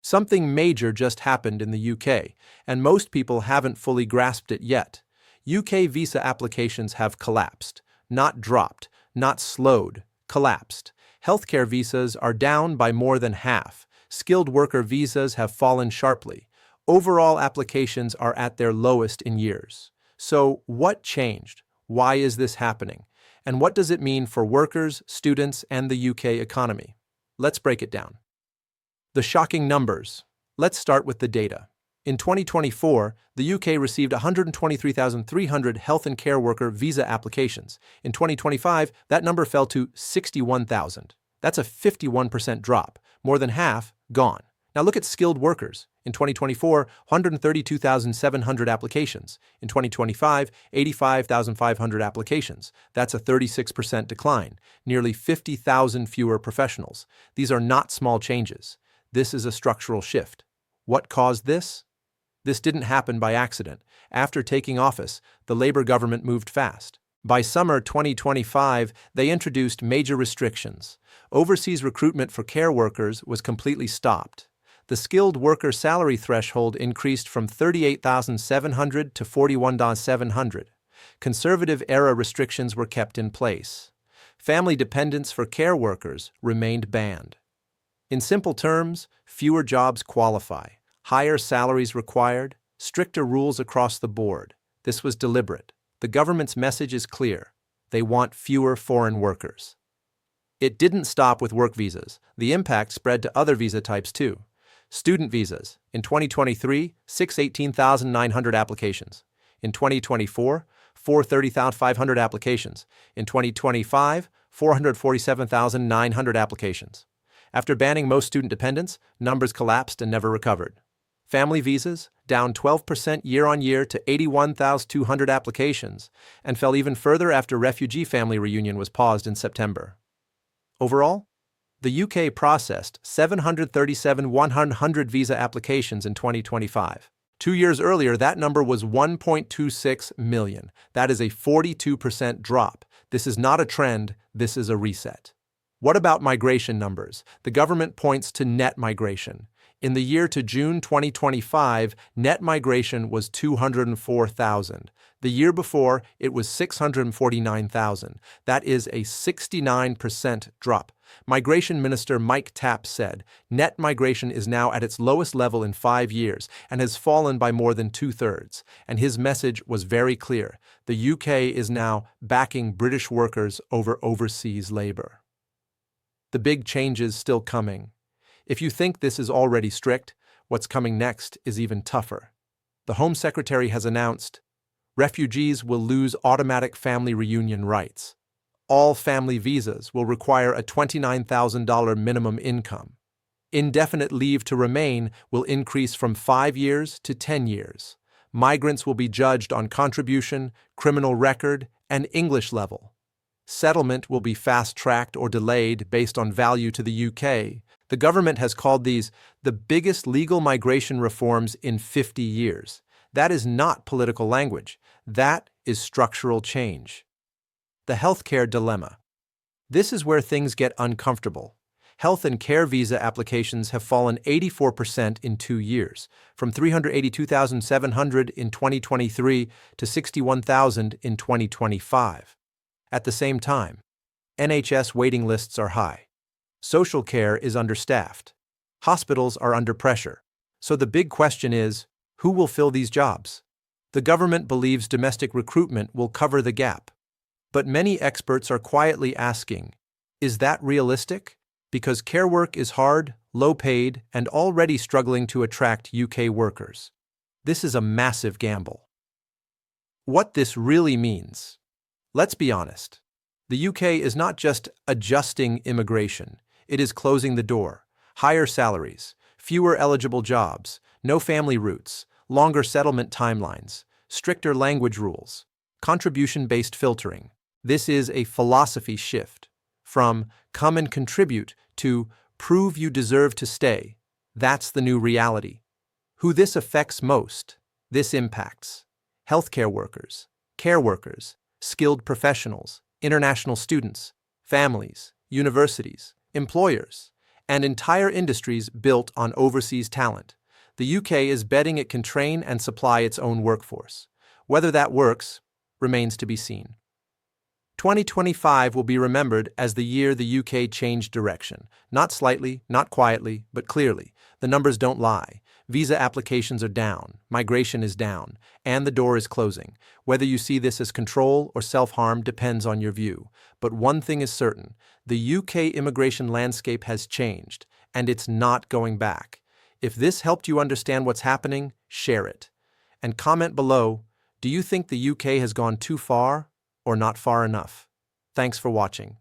Something major just happened in the UK, and most people haven't fully grasped it yet. UK visa applications have collapsed, not dropped, not slowed, collapsed. Healthcare visas are down by more than half. Skilled worker visas have fallen sharply. Overall applications are at their lowest in years. So, what changed? Why is this happening? And what does it mean for workers, students, and the UK economy? Let's break it down. The shocking numbers. Let's start with the data. In 2024, the UK received 123,300 health and care worker visa applications. In 2025, that number fell to 61,000. That's a 51% drop, more than half gone. Now look at skilled workers. In 2024, 132,700 applications. In 2025, 85,500 applications. That's a 36% decline, nearly 50,000 fewer professionals. These are not small changes. This is a structural shift. What caused this? This didn't happen by accident. After taking office, the Labour government moved fast. By summer 2025, they introduced major restrictions. Overseas recruitment for care workers was completely stopped. The skilled worker salary threshold increased from $38,700 to $41,700. Conservative-era restrictions were kept in place. Family dependence for care workers remained banned. In simple terms, fewer jobs qualify, higher salaries required, stricter rules across the board. This was deliberate. The government's message is clear. They want fewer foreign workers. It didn't stop with work visas. The impact spread to other visa types too. Student visas. In 2023, 618,900 applications. In 2024, 430,500 applications. In 2025, 447,900 applications. After banning most student dependents, numbers collapsed and never recovered. Family visas, down 12% year-on-year to 81,200 applications, and fell even further after refugee family reunion was paused in September. Overall, the UK processed 737,100 visa applications in 2025. 2 years earlier, that number was 1.26 million. That is a 42% drop. This is not a trend, this is a reset. What about migration numbers? The government points to net migration. In the year to June 2025, net migration was 204,000. The year before, it was 649,000. That is a 69% drop. Migration Minister Mike Tapp said, net migration is now at its lowest level in 5 years and has fallen by more than 2/3. And his message was very clear. The UK is now backing British workers over overseas labor. The big changes still coming. If you think this is already strict, what's coming next is even tougher. The Home Secretary has announced, refugees will lose automatic family reunion rights. All family visas will require a $29,000 minimum income. Indefinite leave to remain will increase from 5 years to 10 years. Migrants will be judged on contribution, criminal record, and English level. Settlement will be fast-tracked or delayed based on value to the UK. The government has called these the biggest legal migration reforms in 50 years. That is not political language. That is structural change. The healthcare dilemma. This is where things get uncomfortable. Health and care visa applications have fallen 84% in 2 years, from 382,700 in 2023 to 61,000 in 2025. At the same time, NHS waiting lists are high. Social care is understaffed. Hospitals are under pressure. So the big question is, who will fill these jobs? The government believes domestic recruitment will cover the gap. But many experts are quietly asking, is that realistic? Because care work is hard, low-paid, and already struggling to attract UK workers. This is a massive gamble. What this really means. Let's be honest. The UK is not just adjusting immigration. It is closing the door. Higher salaries, fewer eligible jobs, no family roots, longer settlement timelines, stricter language rules, contribution-based filtering. This is a philosophy shift. From come and contribute to prove you deserve to stay. That's the new reality. Who this affects most, this impacts healthcare workers, care workers, skilled professionals, international students, families, universities, employers. and entire industries built on overseas talent. The UK is betting it can train and supply its own workforce. Whether that works remains to be seen. 2025 will be remembered as the year the UK changed direction. Not slightly, not quietly, but clearly. The numbers don't lie. Visa applications are down, migration is down, and the door is closing. Whether you see this as control or self-harm depends on your view. But one thing is certain, the UK immigration landscape has changed, and it's not going back. If this helped you understand what's happening, share it. And comment below, do you think the UK has gone too far or not far enough? Thanks for watching.